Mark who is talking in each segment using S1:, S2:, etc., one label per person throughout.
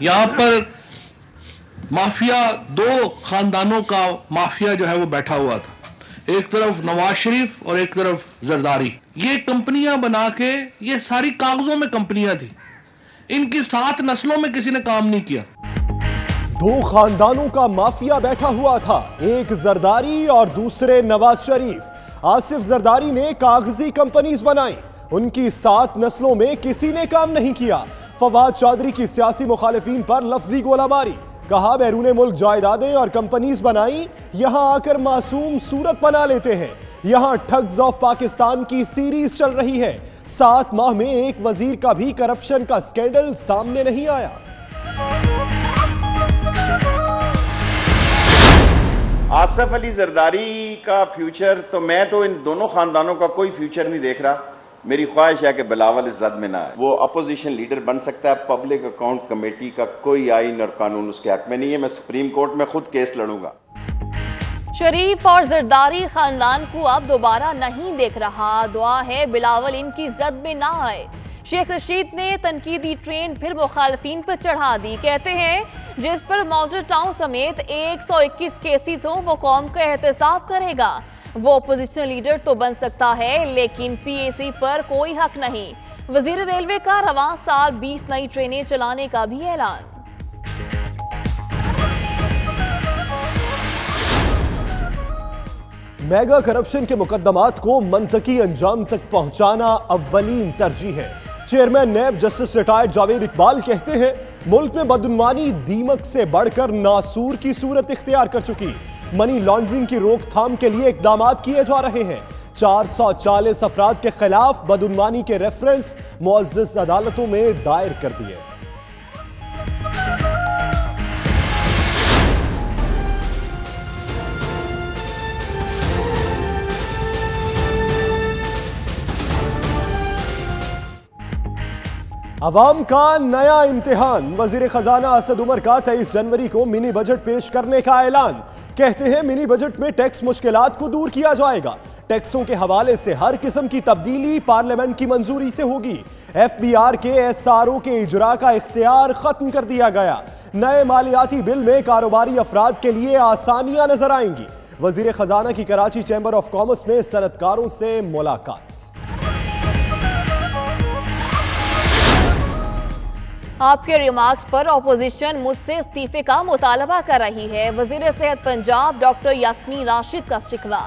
S1: यहाँ पर माफिया, दो खानदानों का माफिया जो है वो बैठा हुआ था, एक तरफ नवाज शरीफ और एक तरफ जरदारी। ये कंपनियां बना के, ये सारी कागजों में कंपनियां थी, इनकी 7 नस्लों में किसी ने काम नहीं किया।
S2: दो खानदानों का माफिया बैठा हुआ था, एक जरदारी और दूसरे नवाज शरीफ। आसिफ जरदारी ने कागजी कंपनीज बनाई, उनकी 7 नस्लों में किसी ने काम नहीं किया। फवाद चौधरी की सियासी मुखालिफिन पर लफ्जी गोलाबारी, कहा बैरूने मुल्क जायदादें और कंपनीज बनाई, यहां आकर मासूम सूरत बना लेते हैं। यहां ठग्स ऑफ पाकिस्तान की सीरीज चल रही है। 7 माह में एक वजीर का भी करप्शन का स्कैंडल सामने नहीं आया।
S3: आसिफ अली जरदारी का फ्यूचर तो मैं तो इन दोनों खानदानों का कोई फ्यूचर नहीं देख रहा। मेरी ख्वाहिश है कि बिलावल इस जद में ना है। वो अपोजिशन लीडर बन सकता है। पब्लिक अकाउंट कमेटी का कोई आइन और कानून उसके हक में नहीं है। मैं सुप्रीम कोर्ट में खुद केस लड़ूंगा।
S4: शरीफ और जरदारी खानदान को अब दोबारा नहीं देख रहा। दुआ है बिलावल इनकी जद में ना आए। शेख रशीद ने तनकीदी ट्रेन फिर मुखालफीन पर चढ़ा दी। कहते हैं जिस पर मॉडल टाउन समेत 121 केसेस हों वो कौम का एहतसाब करेगा। वो अपोजिशन लीडर तो बन सकता है लेकिन पीएसी पर कोई हक नहीं। वजीर रेलवे का रवां साल 20 नई ट्रेनें चलाने का भी ऐलान।
S2: मेगा करप्शन के मुकदमात को मंतकी अंजाम तक पहुंचाना अव्वलीन तरजीह है। Chairman NAB justice retired Javed Iqbal कहते हैं मुल्क में बदउनवानी दीमक से बढ़कर नासूर की सूरत इख्तियार कर चुकी। मनी लॉन्ड्रिंग की रोकथाम के लिए इकदाम किए जा रहे हैं। 440 अफराद के खिलाफ बदउनवानी के रेफरेंस मुअज़्ज़ज़ अदालतों में दायर कर दिए। अवाम का नया इम्तिहान, वजीर खजाना असद उमर का 23 जनवरी को मिनी बजट पेश करने का ऐलान। कहते हैं मिनी बजट में टैक्स मुश्किलात को दूर किया जाएगा। टैक्सों के हवाले से हर किस्म की तब्दीली पार्लियामेंट की मंजूरी से होगी। FBR के SRO के इजरा का इख्तियार खत्म कर दिया गया। नए मालियाती बिल में कारोबारी अफराद के लिए आसानियां नजर आएंगी। वजीर खजाना की कराची चैम्बर ऑफ कॉमर्स में सनतकारों से मुलाकात।
S4: आपके रिमार्क्स पर ऑपोजिशन मुझसे इस्तीफे का मुतालबा कर रही है। वजीर सेहत पंजाब डॉक्टर यास्मीन राशिद का शिकवा,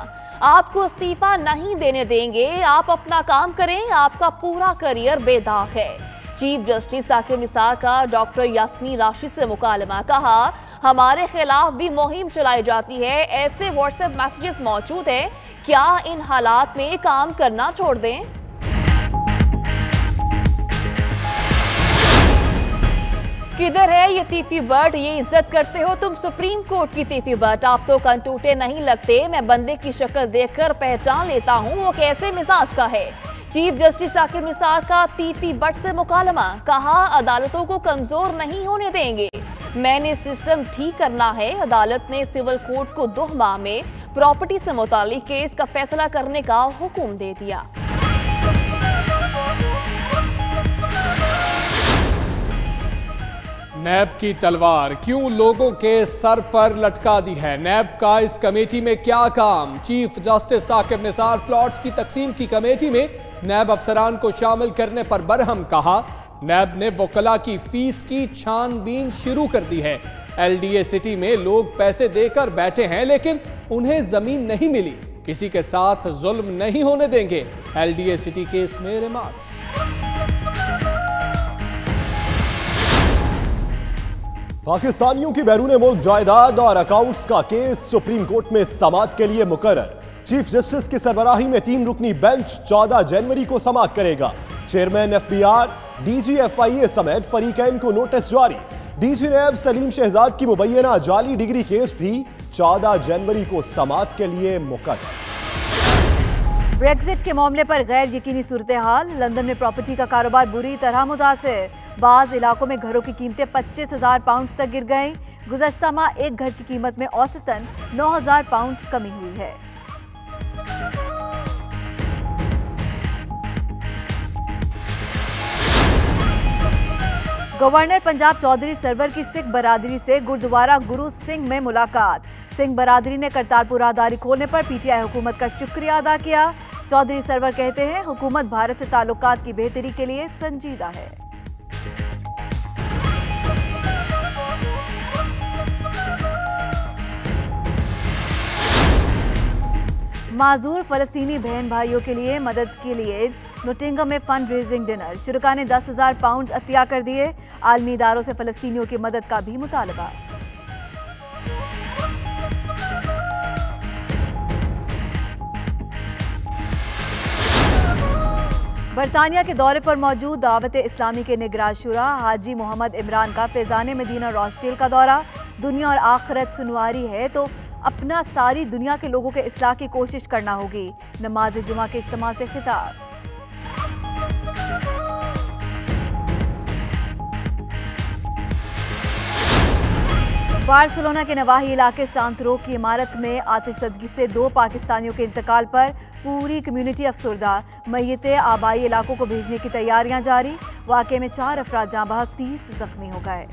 S4: आपको इस्तीफा नहीं देने देंगे, आप अपना काम करें, आपका पूरा करियर बेदाग है। चीफ जस्टिस साकिब निसार का डॉक्टर यास्मीन राशिद से मुकालमा, कहा हमारे खिलाफ भी मुहिम चलाई जाती है, ऐसे व्हाट्सएप मैसेजेस मौजूद हैं, क्या इन हालात में काम करना छोड़ दें? किधर है ये तीफी बर्ड, ये इज्जत करते हो तुम सुप्रीम कोर्ट की तीफी बर्ड। आप तो कंटूटे नहीं लगते, मैं बंदे की शक्ल देखकर पहचान लेता हूँ वो कैसे मिजाज का है। चीफ जस्टिस साकिब निसार का तीफी बर्ड से मुकालमा, कहा अदालतों को कमजोर नहीं होने देंगे, मैंने सिस्टम ठीक करना है। अदालत ने सिविल कोर्ट को 2 माह में प्रॉपर्टी से मुतालिक केस का फैसला करने का हुक्म दे दिया।
S5: नैब की तलवार क्यों लोगों के सर पर लटका दी है? नैब का इस कमेटी में क्या काम? Chief justice Saqib Nisar plots की तकसीम की कमेटी में नैब अफसरान को शामिल करने पर बरहम, कहा नैब ने वकला की फीस की छानबीन शुरू कर दी है। LDA सिटी में लोग पैसे देकर बैठे हैं लेकिन उन्हें जमीन नहीं मिली, किसी के साथ जुल्म नहीं होने देंगे। LDA सिटी केस में रिमार्क्स।
S2: पाकिस्तानियों की बैरूने मुल्क जायदाद और अकाउंट्स का केस सुप्रीम कोर्ट में समाअत के लिए मुकर्रर। चीफ जस्टिस की सरबराही में 3 रुकनी बेंच 14 जनवरी को समाअत करेगा। चेयरमैन FBR, DG FIA समेत फरीकैन को नोटिस जारी। DG नैब सलीम शहजाद की मुबैना जाली डिग्री केस भी 14 जनवरी को समाअत के लिए मुकर्रर।
S6: ब्रेक्जिट के मामले पर गैर यकीनी सूरत हाल, लंदन में प्रॉपर्टी का कारोबार बुरी तरह मुतासिर। बाज़ इलाकों में घरों की कीमतें 25,000 पाउंड तक गिर गईं। गुज़श्ता माह एक घर की कीमत में औसतन 9,000 पाउंड कमी हुई है। गवर्नर पंजाब चौधरी सरवर की सिख बरादरी से गुरुद्वारा गुरु सिंह में मुलाकात। सिंह बरादरी ने करतारपुर राहदारी खोलने पर पीटीआई हुकूमत का शुक्रिया अदा किया। चौधरी सरवर कहते हैं हुकूमत भारत से ताल्लुकात की बेहतरी के लिए संजीदा है। माजूर फलस्तीनी बहन भाइयों के लिए मदद के लिए नोटिंगम में फंड रेजिंग डिनर। शुरका ने 10,000 पाउंड अतिया कर दिए। आलमी इदारों से फलस्तीनियों की मदद का भी मुतालबा। बरतानिया के दौरे पर मौजूद दावत इस्लामी के निगरान शुरा हाजी मोहम्मद इमरान का फैजान मदीना रोस्टेल का दौरा। दुनिया और आखिरत सुनवारी है तो अपना सारी दुनिया के लोगों के इस्लाह की कोशिश करना होगी। नमाज जुमा के इज्तिमा से खिताब। बार्सिलोना के नवाही इलाके सांतरो की इमारत में आतिशज़दी से 2 पाकिस्तानियों के इंतकाल पर पूरी कम्युनिटी अफसरदा। मय्यतें आबाई इलाकों को भेजने की तैयारियां जारी। वाक़े में 4 अफराद जाँ बहक 30 जख्मी हो गए।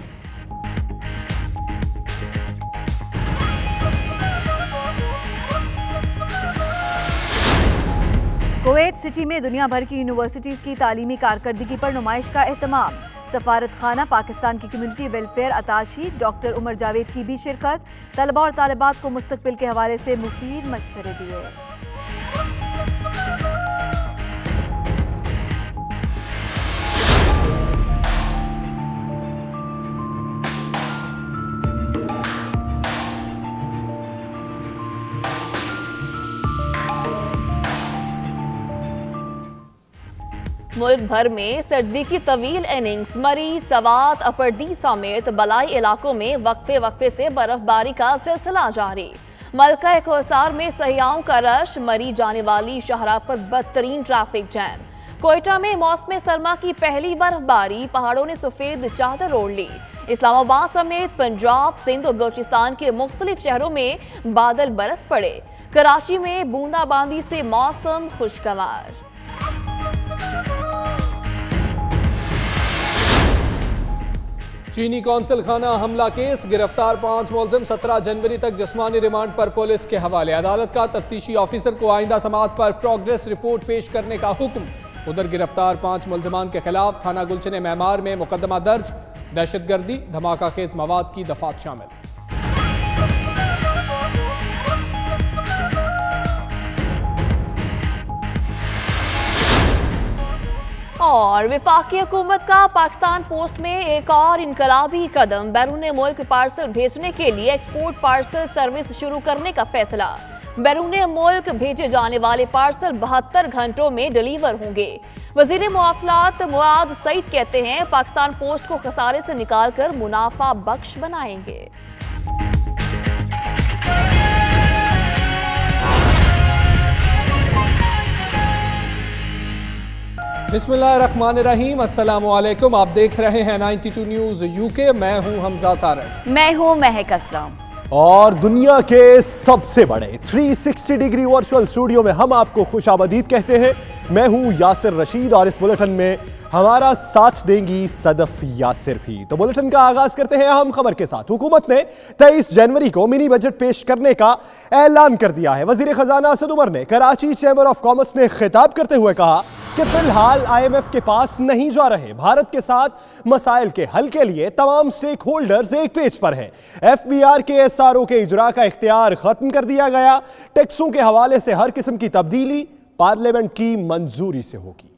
S6: कुवैत सिटी में दुनिया भर की यूनिवर्सिटीज़ की तालीमी कारकर्दगी पर नुमाइश का एहतमाम। सफारत खाना पाकिस्तान की community welfare attaché doctor Umar Javed की भी शिरकत। तलबा और तालिबात को मुस्तकबिल के हवाले से मुफीद मशवरे दिए।
S4: मुल्क भर में सर्दी की तवील इनिंग्स। मरी, सवात, अपरदी समेत बलाई इलाकों में वक्फे से बर्फबारी का सिलसिला जारी। मलका कोसार में सयाहों का रश। मरी जाने वाली शाहराह पर बदतरीन ट्रैफिक जैम। कोयटा में मौसम सरमा की पहली बर्फबारी। पहाड़ों ने सफेद चादर ओढ़ ली। इस्लामाबाद समेत पंजाब, सिंध और बलूचिस्तान के मुख्तलिफ शहरों में बादल बरस पड़े। कराची में बूंदाबांदी से मौसम खुशगवार।
S5: चीनी कौंसल खाना हमला केस। गिरफ्तार 5 मुलजिम 17 जनवरी तक जिस्मानी रिमांड पर पुलिस के हवाले। अदालत का तफ्तीशी ऑफिसर को आइंदा समाअत पर प्रोग्रेस रिपोर्ट पेश करने का हुक्म। उधर गिरफ्तार 5 मुलजिमान के खिलाफ थाना गुलशन मेमार में मुकदमा दर्ज। दहशतगर्दी, धमाका खेज मवाद की दफात शामिल।
S4: और वफाकी हुकूमत का पाकिस्तान पोस्ट में एक और इनकलाबी कदम। बैरून मुल्क पार्सल भेजने के लिए एक्सपोर्ट पार्सल सर्विस शुरू करने का फैसला। बैरून मुल्क भेजे जाने वाले पार्सल 72 घंटों में डिलीवर होंगे। वजीर मुआवसलात मुराद सईद कहते हैं पाकिस्तान पोस्ट को खसारे से निकालकर मुनाफा बख्श बनाएंगे।
S5: बिस्मिल्लाहिर्रहमानिर्रहीम, अस्सलाम वालेकुम। आप देख रहे हैं 92 न्यूज़ यूके। मैं हूं हमजा तारक।
S6: मैं हूं महक असलम।
S2: और दुनिया के सबसे बड़े 360 डिग्री वर्चुअल स्टूडियो में हम आपको खुशामदीद कहते हैं। मैं हूं यासिर रशीद और इस बुलेटिन में हमारा साथ देंगी सदफ यासिर भी। तो बुलेटिन का आगाज करते हैं अहम खबर के साथ। हुकूमत ने 23 जनवरी को मिनी बजट पेश करने का ऐलान कर दिया है। वजीर खजाना असद उमर ने कराची चैम्बर ऑफ कॉमर्स में खिताब करते हुए कहा कि फिलहाल IMF के पास नहीं जा रहे। भारत के साथ मसाइल के हल के लिए तमाम स्टेक होल्डर्स एक पेज पर हैं। FBR के SRO के इजरा का इख्तियार खत्म कर दिया गया। टैक्सों के हवाले से हर किस्म की तब्दीली पार्लियामेंट की मंजूरी से होगी।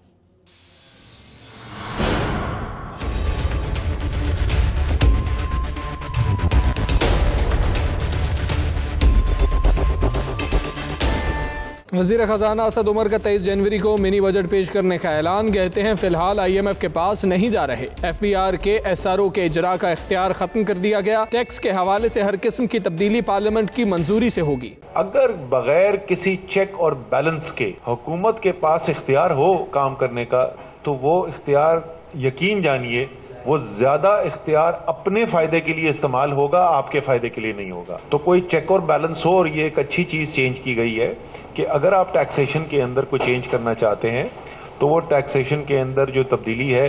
S5: वज़ीर ख़ज़ाना असद उमर का 23 जनवरी को मिनी बजट पेश करने का ऐलान। कहते हैं फिलहाल IMF के पास नहीं जा रहे। FBR के SRO के इजरा का इख्तियार खत्म कर दिया गया। टैक्स के हवाले से हर किस्म की तब्दीली पार्लियामेंट की मंजूरी से होगी।
S7: अगर बगैर किसी चेक और बैलेंस के हुकूमत के पास इख्तियार हो काम करने का, तो वो इख्तियार यकीन जानिए वो ज्यादा इख्तियार अपने फायदे के लिए इस्तेमाल होगा, आपके फायदे के लिए नहीं होगा। तो कोई चेक और बैलेंस हो। और ये एक अच्छी चीज चेंज की गई है कि अगर आप टैक्सेशन के अंदर कोई चेंज करना चाहते हैं तो वो टैक्सेशन के अंदर जो तब्दीली है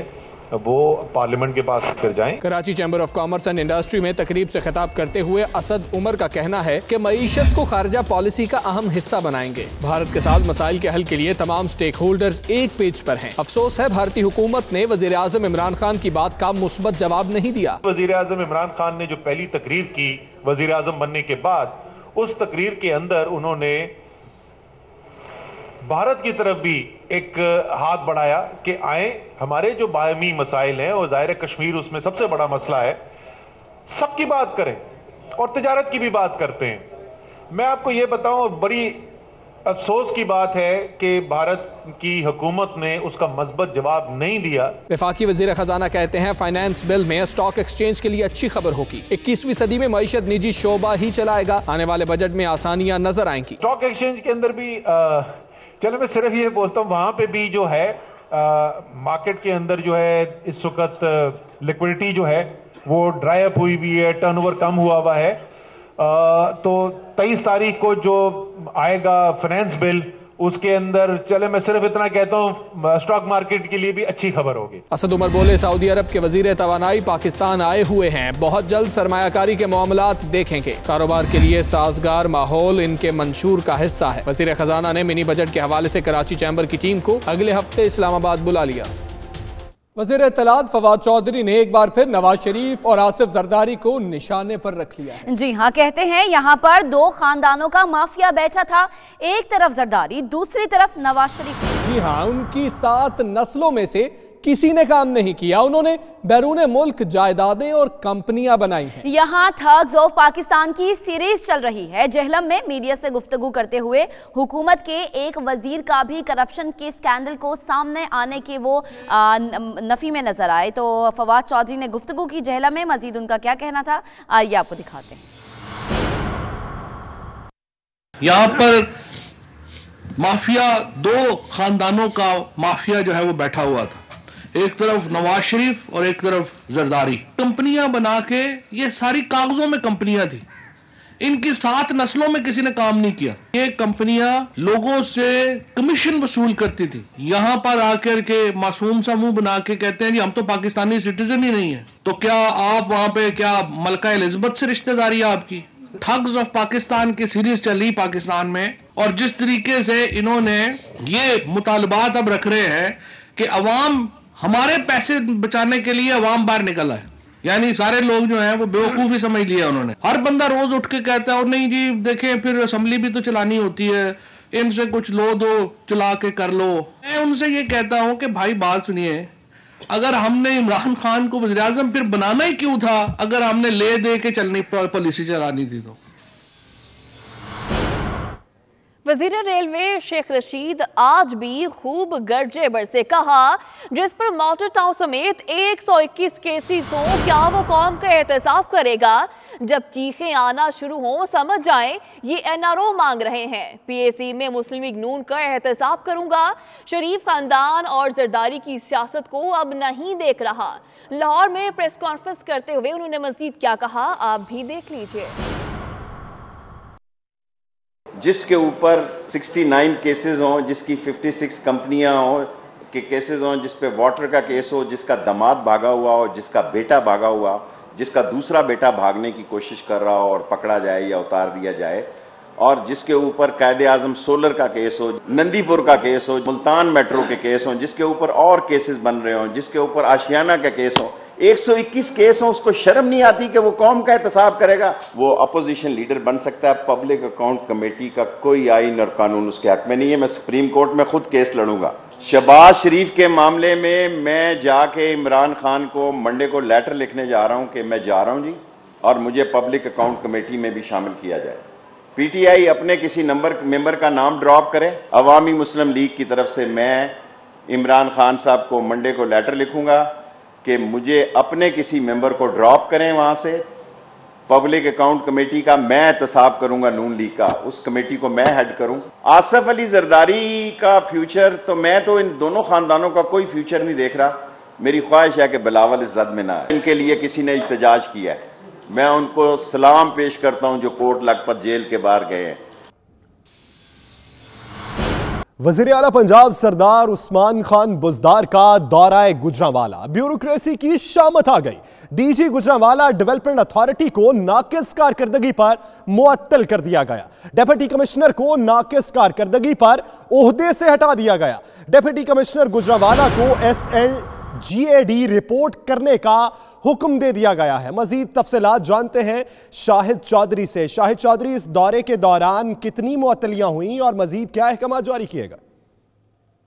S7: वो पार्लियामेंट के पास फिर जाएं।
S5: Karachi chamber of commerce and industry में तकरीब से खिताब करते हुए असद उमर का कहना है कि मईशत को खारजा पॉलिसी का अहम हिस्सा बनाएंगे। भारत के साथ मसाइल के हल के लिए तमाम स्टेक होल्डर्स एक पेज पर हैं। अफसोस है भारतीय हुकूमत ने वजीर आजम इमरान खान की बात का मुस्बत जवाब नहीं दिया।
S7: वजीर आजम इमरान खान ने जो पहली तकरीर की वजीर आजम बनने के बाद, उस तकरीर के अंदर उन्होंने भारत की तरफ भी एक हाथ बढ़ाया कि आए, हमारे जो बायमी मसाइल हैं और ज़ाहिर कश्मीर उसमें सबसे बड़ा मसला है, सबकी बात करें और तिजारत की भी बात करते हैं। मैं आपको ये बताऊं, बड़ी अफसोस की बात है कि भारत की हुकूमत ने उसका मज़बूत जवाब नहीं दिया।
S5: वफाकी वजीर खजाना कहते हैं फाइनेंस बिल में स्टॉक एक्सचेंज के लिए अच्छी खबर होगी। 21वीं सदी में मईशत निजी शोबा ही चलाएगा। आने वाले बजट में आसानियां नजर आएंगी।
S7: स्टॉक एक्सचेंज के अंदर भी चलो मैं सिर्फ ये बोलता हूँ, वहां पे भी जो है मार्केट के अंदर जो है इस वक्त लिक्विडिटी जो है वो ड्राई अप हुई भी है, टर्नओवर कम हुआ है। तो 23 तारीख को जो आएगा फाइनेंस बिल, उसके अंदर चले मैं सिर्फ इतना कहता हूँ स्टॉक मार्केट के लिए भी अच्छी खबर होगी।
S5: असद उमर बोले सऊदी अरब के वजीर तवानाई पाकिस्तान आए हुए हैं, बहुत जल्द सरमायाकारी के मामलात देखेंगे। कारोबार के लिए साजगार माहौल इनके मंशूर का हिस्सा है। वजीर खजाना ने मिनी बजट के हवाले से कराची चैम्बर की टीम को अगले हफ्ते इस्लामाबाद बुला लिया। वज़ीर इत्तलात फवाद चौधरी ने एक बार फिर नवाज शरीफ और आसिफ जरदारी को निशाने पर रख लिया है।
S8: जी हाँ, कहते हैं यहाँ पर दो खानदानों का माफिया बैठा था, एक तरफ जरदारी, दूसरी तरफ नवाज शरीफ।
S5: जी हाँ, उनकी 7 नस्लों में से किसी ने काम नहीं किया। उन्होंने बैरून मुल्क जायदादें और कंपनियां बनाई हैं।
S8: यहाँ ठग्स ऑफ पाकिस्तान की सीरीज चल रही है। जहलम में मीडिया से गुफ्तगू करते हुए हुकूमत के एक वजीर का भी करप्शन के स्कैंडल को सामने आने के वो नफी में नजर आए। तो फवाद चौधरी ने गुफ्तगू की जहलम में, मजीद उनका क्या कहना था आइए आपको दिखाते हैं।
S1: यहाँ पर माफिया, 2 खानदानों का माफिया जो है वो बैठा हुआ था। एक तरफ नवाज शरीफ और एक तरफ जरदारी। कंपनियां बना के, ये सारी कागजों में कंपनियां थी, इनकी 7 नस्लों में किसी ने काम नहीं किया। ये कंपनियां लोगों से कमीशन वसूल करती थी। यहां पर आकर के मासूम सा मुंह बना के कहते हैं जी हम तो पाकिस्तानी सिटीजन ही नहीं है। तो क्या आप वहां पे क्या मलका एलिजाबेथ से रिश्तेदारी है आपकी? ठग्स ऑफ पाकिस्तान की सीरीज चली पाकिस्तान में, और जिस तरीके से इन्होंने ये मुतालबात अब रख रहे हैं कि अवाम, हमारे पैसे बचाने के लिए अवाम बाहर निकला है, यानी सारे लोग जो हैं वो बेवकूफ़ी समझ लिया उन्होंने। हर बंदा रोज उठ के कहता है और नहीं जी देखें फिर असेंबली भी तो चलानी होती है, इनसे कुछ लो दो चला के कर लो। मैं उनसे ये कहता हूं कि भाई बात सुनिए, अगर हमने इमरान खान को वज़ीर आज़म फिर बनाना ही क्यों था, अगर हमने ले दे के चलनी पॉलिसी चलानी थी तो।
S4: वजीर रेलवे शेख रशीद आज भी खूब गर्जे बरसे, कहा जिस पर मोटर टाउन समेत 121 केसेस हों क्या वो कौम का एहतसाब करेगा? जब चीखें आना शुरू हों समझ जाएं ये एनआरओ मांग रहे हैं। पीएसी में मुस्लिम लीग नून का एहतसाब करूंगा। शरीफ खानदान और जरदारी की सियासत को अब नहीं देख रहा। लाहौर में प्रेस कॉन्फ्रेंस करते हुए उन्होंने मजीद क्या कहा आप भी देख लीजिए।
S3: जिसके ऊपर 69 केसेस हों, जिसकी 56 कंपनियां हों के केसेस हों, जिस पे वाटर का केस हो, जिसका दामाद भागा हुआ हो, जिसका बेटा भागा हुआ, जिसका दूसरा बेटा भागने की कोशिश कर रहा हो और पकड़ा जाए या उतार दिया जाए, और जिसके ऊपर कायदे आजम सोलर का केस हो, नंदीपुर का केस हो, मुल्तान मेट्रो के केस हो, जिसके ऊपर और केसेस बन रहे हों, जिसके ऊपर आशियाना का केस हो, 121 केस हो, उसको शर्म नहीं आती कि वो कौम का एहतसाब करेगा? वो अपोजिशन लीडर बन सकता है, पब्लिक अकाउंट कमेटी का कोई आईन और कानून उसके हक में नहीं है। मैं सुप्रीम कोर्ट में खुद केस लड़ूंगा। शहबाज शरीफ के मामले में मैं जाके इमरान खान को मंडे को लेटर लिखने जा रहा हूं कि मैं जा रहा हूं जी, और मुझे पब्लिक अकाउंट कमेटी में भी शामिल किया जाए। पीटीआई अपने किसी मेंबर का नाम ड्रॉप करे। अवामी मुस्लिम लीग की तरफ से मैं इमरान खान साहब को मंडे को लेटर लिखूंगा कि मुझे अपने किसी मेंबर को ड्रॉप करें वहां से। पब्लिक अकाउंट कमेटी का मैं एहतसाब करूंगा, नून लीग का, उस कमेटी को मैं हेड करूं। आसिफ अली जरदारी का फ्यूचर तो मैं तो इन दोनों खानदानों का कोई फ्यूचर नहीं देख रहा। मेरी ख्वाहिश है कि बिलावल इज्जत में ना आए। इनके लिए किसी ने इhtजाज किया है, मैं उनको सलाम पेश करता हूं जो कोट लखपत जेल के बाहर गए हैं।
S2: वज़ीर आला पंजाब सरदार उस्मान खान बुज़दार का दौरा गुजरांवाला, ब्यूरोक्रेसी की शामत आ गई। डीजी गुजरांवाला डेवलपमेंट अथॉरिटी को नाकिस कारकर्दगी पर मुअत्तल कर दिया गया। डिप्टी कमिश्नर को नाकिस कारकर्दगी पर ओहदे से हटा दिया गया। डिप्टी कमिश्नर गुजरांवाला को SNGAD रिपोर्ट करने का हुक्म दे दिया गया है। मजीद तफसीलात जानते हैं शाहिद चौधरी से। शाहिद चौधरी, इस दौरे के दौरान कितनी मुअत्तलियां हुई और मजीद क्या अहकाम जारी किएगा?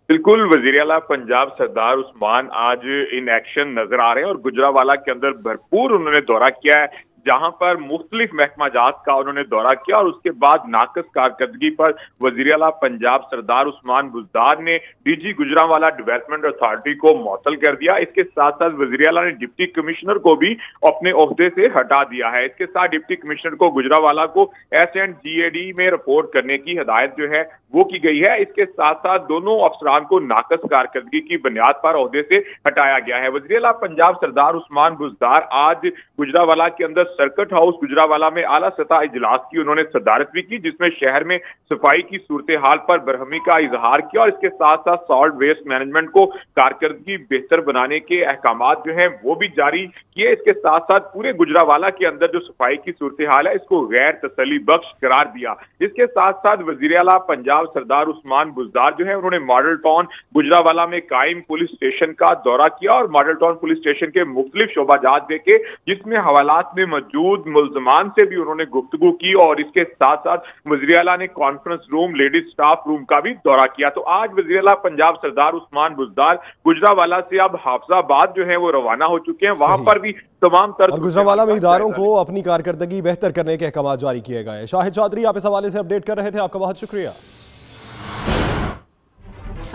S9: बिल्कुल, वज़ीर आला पंजाब सरदार उस्मान आज इन एक्शन नजर आ रहे हैं और गुजरांवाला के अंदर भरपूर उन्होंने दौरा किया है, जहां पर मुख्तलिफ महकमा जात का उन्होंने दौरा किया और उसके बाद नाकस कारकर्दगी पर वज़ीर आला पंजाब सरदार उस्मान बुज़दार ने डीजी गुजरांवाला डेवलपमेंट अथॉरिटी को मुअत्तल कर दिया। इसके साथ साथ वज़ीर आला ने डिप्टी कमिश्नर को भी अपने ओहदे से हटा दिया है। इसके साथ डिप्टी कमिश्नर को गुजरांवाला को SNGAD में रिपोर्ट करने की हिदायत जो है वो की गई है। इसके साथ साथ दोनों अफसरान को नाकस कारकर्दगी की बुनियाद पर ओहदे से हटाया गया है। वज़ीर आला पंजाब सरदार उस्मान बुज़दार आज गुजरांवाला के अंदर सर्किट हाउस गुजरांवाला में आला सतह इजलास की उन्होंने सदारत भी की, जिसमें शहर में सफाई की सूरत हाल पर बरहमी का इजहार किया और इसके साथ साथ सॉल्ट वेस्ट मैनेजमेंट को कारकर्दगी बेहतर बनाने के अहकामात जो हैं वो भी जारी किए। इसके साथ साथ पूरे गुजरांवाला के अंदर जो सफाई की सूरत हाल है इसको गैर तसल्ली बख्श करार दिया। इसके साथ साथ वज़ीर आला पंजाब सरदार उस्मान बुज़दार जो है उन्होंने मॉडल टाउन गुजरांवाला में कायम पुलिस स्टेशन का दौरा किया और मॉडल टाउन पुलिस स्टेशन के मुख्तलिफ शोबाजात देखे, जिसमें हवालात में मौजूद मुल्जमान से भी उन्होंने गुफ्तगू की और इसके साथ साथ वज़ीर आला ने conference room, ladies staff room का भी दौरा किया। तो आज वज़ीर आला पंजाब सरदार उस्मान बुज़दार गुजरांवाला से अब हाफिजाबाद जो है वो रवाना हो चुके हैं। वहां पर भी तमाम तरह
S2: गुजरांवाला में इदारों को अपनी कारकर्दगी बेहतर करने के अहकाम जारी किए गए। शाहिद चौधरी, आप इस हवाले से अपडेट कर रहे थे, आपका बहुत शुक्रिया।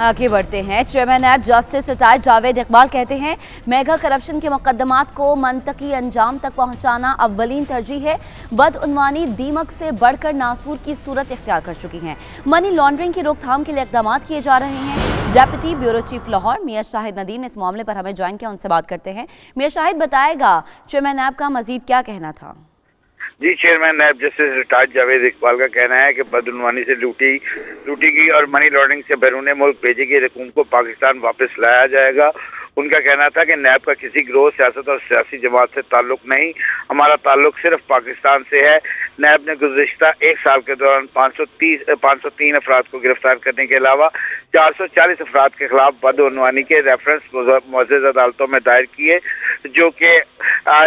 S8: आगे बढ़ते हैं। Chairman NAB justice retired Javed Iqbal कहते हैं मेगा करप्शन के मुकदमात को मंतकी अंजाम तक पहुंचाना अव्वलीन तरजीह है। बदउनवानी दीमक से बढ़कर नासूर की सूरत इख्तियार कर चुकी हैं। मनी लॉन्ड्रिंग की रोकथाम के लिए इकदाम किए जा रहे हैं। डेप्यूटी ब्यूरो चीफ लाहौर मियां शाहिद नदीम ने इस मामले पर हमें ज्वाइन किया, उनसे बात करते हैं। मियां शाहिद, बताएगा चेयरमैन नैब का मजीद क्या कहना था?
S10: जी, chairman NAB justice retired Javed Iqbal का कहना है कि बदउनवानी से लूटी की और मनी लॉन्ड्रिंग से बैरून मुल्क भेजी गई रकूम को पाकिस्तान वापस लाया जाएगा। उनका कहना था कि नैब का किसी गिरोह, सियासत और सियासी जमात से ताल्लुक नहीं, हमारा ताल्लुक सिर्फ पाकिस्तान से है। नैब ने गुज़िश्ता एक साल के दौरान 503 अफराद को गिरफ्तार करने के अलावा 440 अफराद के खिलाफ बदउनवानी के रेफरेंस मुअज़्ज़ज़ अदालतों में दायर किए, जो कि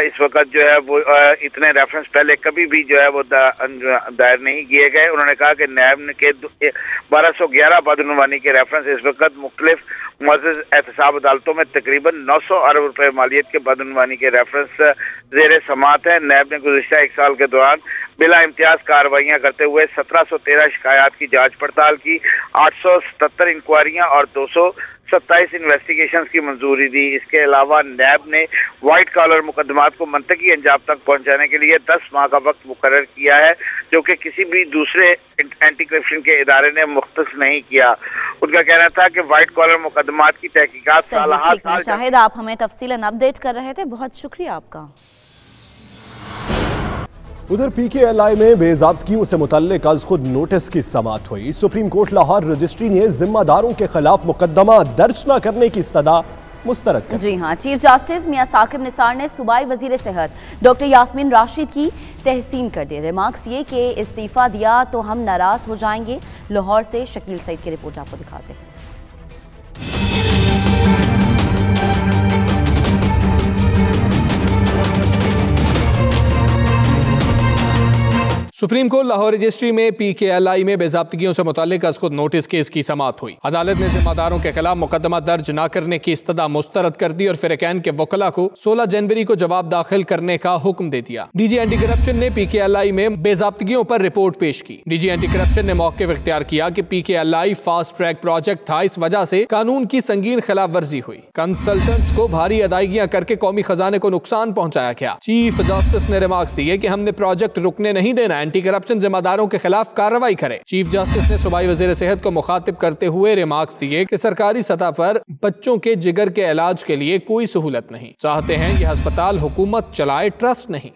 S10: इस वक्त जो है वो इतने रेफरेंस पहले कभी भी जो है वो दायर नहीं किए गए। उन्होंने कहा कि नैब के 1211 बदउनवानी के रेफरेंस इस वक्त मुख्तलिफ मुअज़्ज़ज़ एहतसाब अदालतों में तकरीबन 900 अरब रुपए मालियत के बदउनवानी के रेफरेंस ज़ेर समात है। नैब ने गुज़िश्ता एक साल के दौरान बिला इम्तियाज कार्रवाइयाँ करते हुए 1713 शिकायत की जांच पड़ताल की, 877 इंक्वायरियाँ और 227 इन्वेस्टिगेशंस की मंजूरी दी। इसके अलावा नैब ने वाइट कॉलर मुकदमात को मंतकी अंजाम तक पहुंचाने के लिए 10 माह का वक्त मुकर्रर किया है, जो कि किसी भी दूसरे एंटी करप्शन के इदारे ने मुख्तस नहीं किया। उनका कहना था कि वाइट कॉलर मुकदमात की तहकीकात साल।
S8: शाहिद, आप हमें तफसीलन अपडेट कर रहे थे, बहुत शुक्रिया आपका।
S2: उधर PKLI में बेज़ाब्तगियों से मुतल्लिक आज खुद नोटिस की समाअत हुई। सुप्रीम कोर्ट लाहौर रजिस्ट्री ने जिम्मेदारों के खिलाफ मुकदमा दर्ज न करने की सदा मुस्तरद कर।
S8: जी हाँ, चीफ जस्टिस मियां साकिब निसार ने सूबाई वजीर सेहत डॉक्टर यास्मीन राशिद की तहसीन कर दी। रिमार्क्स ये कि इस्तीफा दिया तो हम नाराज हो जाएंगे। लाहौर से शकील सईद की रिपोर्ट आपको दिखाते हैं।
S5: सुप्रीम कोर्ट लाहौर रजिस्ट्री में PKLI में बेज़ाब्तगियों से मुताल्लिक आज खुद नोटिस केस की समाअत हुई। अदालत ने जिम्मेदारों के खिलाफ मुकदमा दर्ज न करने की इस्तदा मुस्तरद कर दी और फिरकैन के वकला को 16 जनवरी को जवाब दाखिल करने का हुक्म दे दिया। DG एंटी करप्शन ने PKLI में बेज़ाब्तगियों पर रिपोर्ट पेश की। DG एंटी करप्शन ने मौक़िफ़ इख्तियार किया कि PKLI फास्ट ट्रैक प्रोजेक्ट था, इस वजह से कानून की संगीन खिलाफ वर्जी हुई। कंसल्टेंट्स को भारी अदायगियां करके कौमी खजाने को नुकसान पहुंचाया गया। चीफ जस्टिस ने रिमार्क्स दिए कि हमने प्रोजेक्ट रुकने नहीं देना, एंटी करप्शन जिम्मेदारों के खिलाफ कार्रवाई करे। चीफ जस्टिस ने सूबाई वजीर सेहत को मुखातिब करते हुए रिमार्क्स दिए कि सरकारी सतह पर बच्चों के जिगर के इलाज के लिए कोई सहूलत नहीं, चाहते हैं यह अस्पताल हुकूमत चलाए, ट्रस्ट नहीं।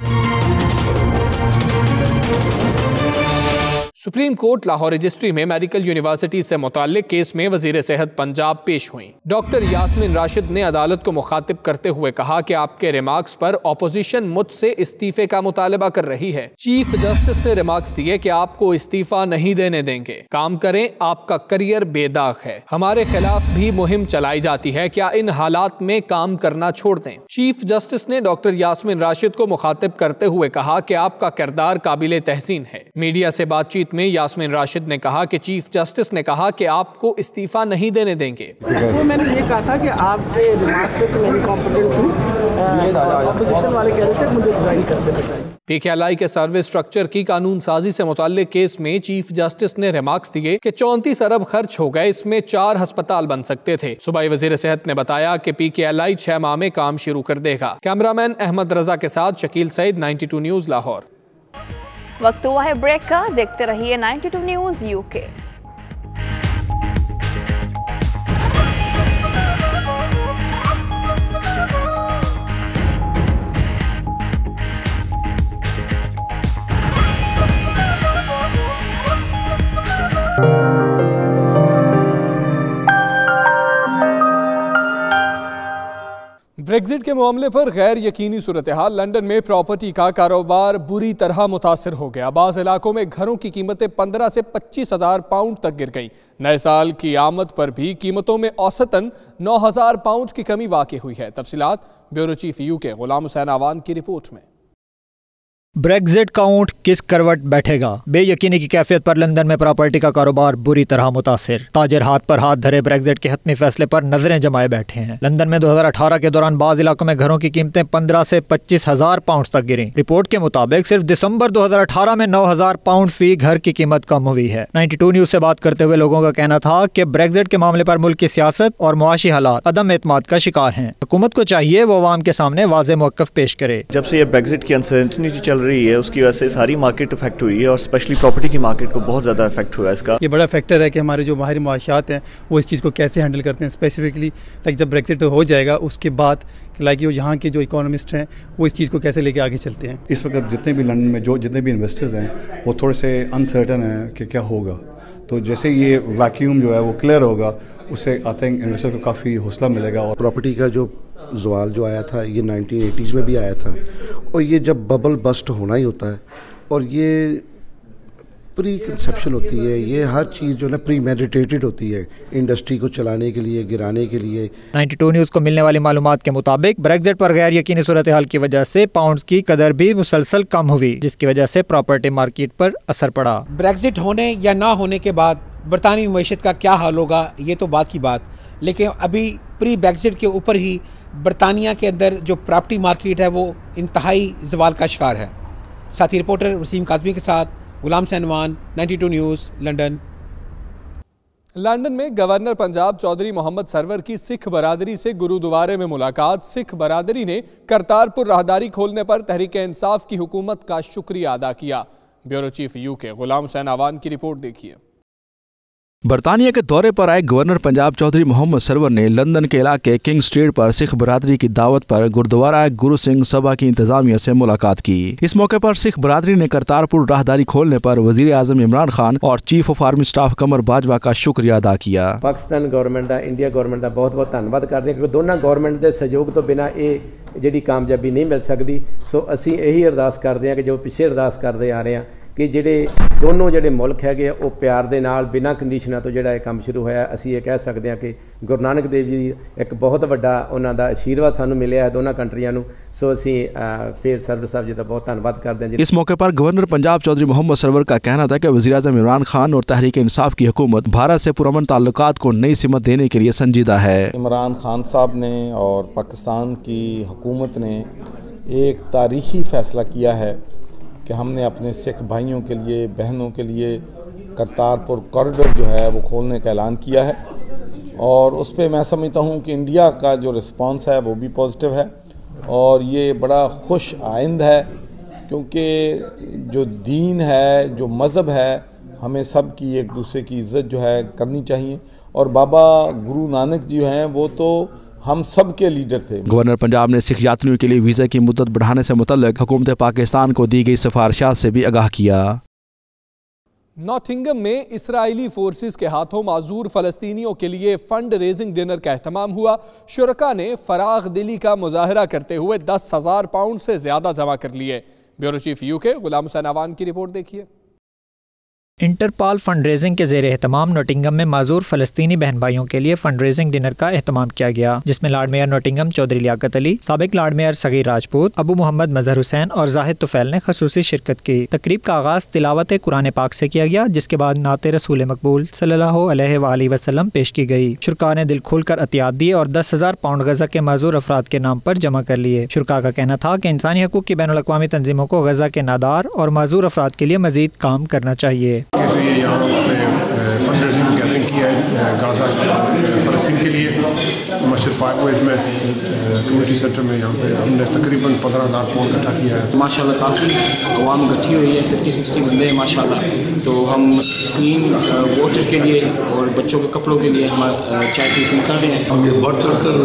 S5: सुप्रीम कोर्ट लाहौर रजिस्ट्री में मेडिकल यूनिवर्सिटी से मुताल्लिक केस में वजीर सेहत पंजाब पेश हुई। डॉक्टर यास्मीन राशिद ने अदालत को मुखातिब करते हुए कहा कि आपके रिमार्क्स पर ऑपोजिशन मुझसे इस्तीफे का मुतालबा कर रही है। चीफ जस्टिस ने रिमार्क्स दिए कि आपको इस्तीफा नहीं देने देंगे, काम करें, आपका करियर बेदाग है, हमारे खिलाफ भी मुहिम चलाई जाती है, क्या इन हालात में काम करना छोड़ दें। चीफ जस्टिस ने डॉक्टर यास्मीन राशिद को मुखातिब करते हुए कहा कि आपका किरदार काबिले तहसीन है। मीडिया से बातचीत में यास्मीन राशिद ने कहा कि चीफ जस्टिस ने कहा कि आपको इस्तीफा नहीं देने देंगे।
S11: तो मैंने ये कहा था कि आपके रिमार्क पे तो मैं कॉम्पिटेंट हूं, ऑपोजिशन वाले कह रहे थे मुझे रिजाइन करते बताइए।
S5: पीकेएलआई के सर्विस स्ट्रक्चर की कानून साजी से मुताल्लिक केस में चीफ जस्टिस ने रिमार्क्स दिए कि 34 अरब खर्च हो गए, इसमें 4 अस्पताल बन सकते थे। सूबाई वजीर सेहत ने बताया कि पीकेएलआई 6 माह में काम शुरू कर देगा। कैमरामैन अहमद रजा के साथ शकील सईद, 92 न्यूज लाहौर।
S4: वक्त हुआ है ब्रेक का, देखते रहिए 92 न्यूज यूके।
S5: ब्रेक्जिट के मामले पर गैर यकीनी सूरत हाल। लंदन में प्रॉपर्टी का कारोबार बुरी तरह मुतासर हो गया। बाज़ इलाकों में घरों की कीमतें 15 से 25 हज़ार पाउंड तक गिर गई। नए साल की आमद पर भी कीमतों में औसतन 9,000 पाउंड की कमी वाक़ई हुई है। तफसीलात bureau chief UK Ghulam Hussain आवान की रिपोर्ट में।
S12: ब्रेक्जिट का ऊंट किस करवट बैठेगा? बेयकीनी की कैफियत पर लंदन में प्रॉपर्टी का कारोबार बुरी तरह मुतासिर। ताजिर हाथ पर हाथ धरे ब्रेक्जिट के हतमी फैसले पर नजरें जमाए बैठे हैं। लंदन में 2018 के दौरान बाज़ इलाकों में घरों की कीमतें 15 से 25 हज़ार पाउंड तक गिरी। रिपोर्ट के मुताबिक सिर्फ दिसंबर 2018 में 9,000 पाउंड फी घर की कीमत कम हुई है। 92 न्यूज से बात करते हुए लोगों का कहना था कि ब्रेक्जिट के मामले पर मुल्क की सियासत और मुआशी हालात अदम एतमाद का शिकार हैं। हुकूमत को चाहिए वो अवाम के सामने वाज़ेह मौक़िफ़ पेश करे।
S13: जब से ये ब्रेक्जिट की अनसर्टेनिटी चल रही है उसकी वजह से सारी मार्केट इफेक्ट हुई है और स्पेशली प्रॉपर्टी की मार्केट को बहुत ज़्यादा इफेक्ट हुआ है। इसका
S14: ये बड़ा फैक्टर है कि हमारे जो बाहरी मुआशियात हैं वो इस चीज़ को कैसे हैंडल करते हैं। स्पेसिफिकली लाइक जब ब्रेक्जिट हो जाएगा उसके बाद लाइक यहाँ के जो इकोनॉमिस्ट हैं वो इस चीज़ को कैसे लेके आगे चलते हैं।
S15: इस वक्त जितने भी लंदन में जितने भी इन्वेस्टर्स हैं वो थोड़े से अनसर्टन हैं कि क्या होगा। तो जैसे ये वैक्यूम जो है वो क्लियर होगा उससे आई थिंक इन्वेस्टर को काफ़ी हौसला मिलेगा। और
S16: प्रॉपर्टी का जो ज़वाल जो आया था ये 1980s में भी आया था और ये जब बबल बस्ट होना ही होता है और ये प्री कंसेप्शन होती है, ये हर चीज़ जो है ना प्री मेडिटेटेड होती है इंडस्ट्री को चलाने के लिए, गिराने के लिए।
S12: 92 न्यूज़ को मिलने वाली मालूमात के मुताबिक ब्रेक्जिट पर गैर यकीनी सूरत हाल की वजह से पाउंड की कदर भी मुसलसल कम हुई, जिसकी वजह से प्रॉपर्टी मार्केट पर असर पड़ा।
S17: ब्रेक्जिट होने या ना होने के बाद बरतानवी मईशत का क्या हाल होगा ये तो बात की बात, लेकिन अभी प्री ब्रेक्जिट के ऊपर ही बरतानिया के अंदर जो प्रॉपर्टी मार्केट है वो इंतहाई ज़वाल का शिकार है। साथी रिपोर्टर वसीम काज़मी के साथ गुलाम सैनवान, 92 न्यूज़, लंदन।
S5: लंदन में गवर्नर पंजाब चौधरी मोहम्मद सरवर की सिख बरादरी से गुरुद्वारे में मुलाकात। सिख बरादरी ने करतारपुर राहदारी खोलने पर तहरीक इंसाफ की हुकूमत का शुक्रिया अदा किया। Bureau chief UK Ghulam Hussain आवान की रिपोर्ट देखिए।
S18: बरतानिया के दौरे पर आए गवर्नर पंजाब चौधरी मोहम्मद सरवर ने लंदन के इलाके किंग स्ट्रीट पर सिख बरादरी की दावत पर गुरुद्वारा गुरु सिंह सभा की इंतजामिया से मुलाकात की। इस मौके पर सिख बरादरी ने करतारपुर राहदारी खोलने पर वजीर आजम इमरान खान और चीफ ऑफ आर्मी स्टाफ कमर बाजवा का शुक्रिया अदा किया।
S19: पाकिस्तान गवर्नमेंट का, इंडिया गवर्नमेंट का बहुत बहुत धन्यवाद करते हैं क्योंकि दोनों गवर्नमेंट के सहयोग तो बिना ये जी कामयाबी नहीं मिल सकती। सो असी यही अरदास करते हैं कि जो पिछे अरदास करते आ रहे हैं कि ਜਿਹੜੇ ਦੋਨੋਂ ਜਿਹੜੇ ਮੁਲਕ ਹੈਗੇ ਉਹ ਪਿਆਰ ਦੇ ਨਾਲ ਬਿਨਾਂ ਕੰਡੀਸ਼ਨਾਂ ਤੋਂ ਜਿਹੜਾ ਇਹ ਕੰਮ ਸ਼ੁਰੂ ਹੋਇਆ। ਅਸੀਂ ਇਹ ਕਹਿ ਸਕਦੇ ਹਾਂ ਕਿ ਗੁਰੂ ਨਾਨਕ ਦੇਵ ਜੀ ਇੱਕ ਬਹੁਤ ਵੱਡਾ ਉਹਨਾਂ ਦਾ ਆਸ਼ੀਰਵਾਦ ਸਾਨੂੰ ਮਿਲਿਆ ਹੈ ਦੋਨਾਂ ਕੰਟਰੀਆਂ ਨੂੰ। ਸੋ ਅਸੀਂ ਫਿਰ ਸਰਵਰ ਸਾਹਿਬ ਜੀ ਦਾ ਬਹੁਤ ਧੰਨਵਾਦ ਕਰਦੇ ਹਾਂ।
S18: इस मौके पर गवर्नर पंजाब चौधरी मोहम्मद सरवर का कहना था कि वज़ीर आज़म इमरान खान और तहरीक इंसाफ की हुकूमत भारत से पुरअमन ताल्लुकात को नई सिमत देने के लिए संजीदा है।
S20: इमरान खान साहब ने और पाकिस्तान की हुकूमत ने एक तारीखी फैसला किया है कि हमने अपने सिख भाइयों के लिए, बहनों के लिए करतारपुर कॉरिडोर जो है वो खोलने का ऐलान किया है और उस पर मैं समझता हूँ कि इंडिया का जो रिस्पांस है वो भी पॉजिटिव है और ये बड़ा खुश आइंद है क्योंकि जो दीन है, जो मज़हब है, हमें सब की एक दूसरे की इज़्ज़त जो है करनी चाहिए और बाबा गुरु नानक जी हैं वो तो हम सब के लीडर थे।
S18: गवर्नर पंजाब ने सिख यात्रियों के लिए वीज़ा की मुद्दत बढ़ाने से मुतल्लिक हुकूमत पाकिस्तान को दी गई सिफारिशात से भी आगाह किया।
S5: नॉटिंगम में इसराइली फोर्सेस के हाथों माजूर फलस्तीनियों के लिए फंड रेजिंग डिनर का एहतमाम हुआ। शुरका ने फराग दिली का मुजाहरा करते हुए 10,000 पाउंड से ज्यादा जमा कर लिए। Bureau chief UK Ghulam Hussain Awan की रिपोर्ट देखिए।
S12: इंटरपॉल फंड रेजिंग के ज़ेर एहतमाम नोटिंगम में माजूर फ़लस्तीनी बहन भाइयों के लिए फंड रेजिंग डिनर का एहतमाम किया गया, जिसमें lord mayor Nottingham Chaudhry Liaquat Ali, साबिक लॉर्ड मेयर सगीर राजपूत, अबू मोहम्मद मजहर हुसैन और जाहिद तुफैल ने खसूसी शिरकत की। तकरीब का आगाज़ तिलावत कुरान पाक से किया गया, जिसके बाद नाते रसूल मकबूल सल्लल्लाहु अलैहि वसल्लम पेश की गई। शुरका ने दिल खोल कर अतियात दी और 10,000 पाउंड गजा के माजूर अफराद के नाम पर जमा कर लिए। शुरका का कहना था कि इंसानी हकूक़ की बैनुल अक़वामी तंजीमों को गजा के नादार और माजूर अफराद के लिए मजीद काम करना चाहिए।
S21: यहाँ पे फंड रेजिंग गैदरिंग की है गाज़ा फ़लस्तीन के लिए मस्जिद फायरवेज में कम्युनिटी सेंटर में। यहाँ पे हमने तकरीबन 15,000 पाउंड इकट्ठा किया है।
S22: माशाल्लाह काफ़ी अवाम इकट्ठी हुई है, 50-60 बंदे हैं माशाल्लाह। तो हम क्लीन वाटर के लिए और बच्चों के कपड़ों के लिए हम चाय की कर रहे हैं।
S23: हम ये बढ़ चढ़ कर